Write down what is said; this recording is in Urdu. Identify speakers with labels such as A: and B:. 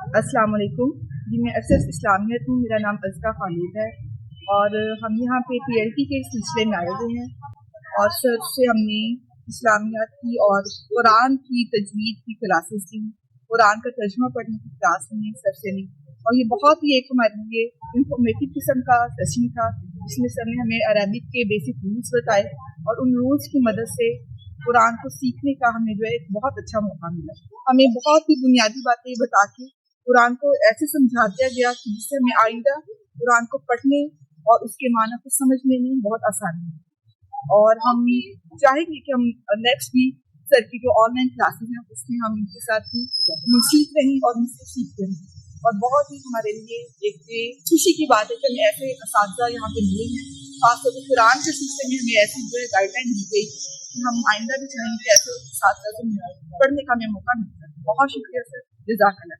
A: السلام علیکم جی، میں ایس ایس اسلامیت ہوں. میرا نام ازکا خالد ہے اور ہم یہاں پہ PLT کے سلسلے میں آئے ہوئے ہیں اور سر سے ہم نے اسلامیات کی اور قرآن کی تجوید کی کلاسز لی. قرآن کا ترجمہ پڑھنے کی کلاس ہم نے سر سے لی اور یہ بہت ہی ایک ہمارے لیے انفارمیٹیو قسم کا سیشن تھا جس میں سر نے ہمیں عربک کے بیسک رولس بتائے اور ان رولس کی مدد سے قرآن کو سیکھنے کا ہمیں جو ہے ایک بہت اچھا موقع ملا. ہمیں بہت ہی بنیادی باتیں بتا کے قرآن کو ایسے سمجھا دیا گیا کہ جس سے ہمیں آئندہ قرآن کو پڑھنے اور اس کے معنی کو سمجھنے میں بہت آسانی ہے. اور ہم چاہیں گے کہ ہم نیکسٹ ویک سر کی جو آن لائن کلاسز ہیں اس میں ہم ان کے ساتھ بھی منسلک رہیں اور ان سے سیکھتے رہیں. اور بہت ہی ہمارے لیے ایک خوشی کی بات ہے کہ ہمیں ایسے اساتذہ یہاں پہ ملے ہیں. خاص طور پہ قرآن کے سلسلے میں ہمیں ایسی جو ہے گائیڈ لائن دی گئی کہ ہم آئندہ بھی چاہیں گے ایسے اساتذہ سے پڑھنے کا ہمیں موقع ملتا ہے. بہت شکریہ سر، جزاک اللہ.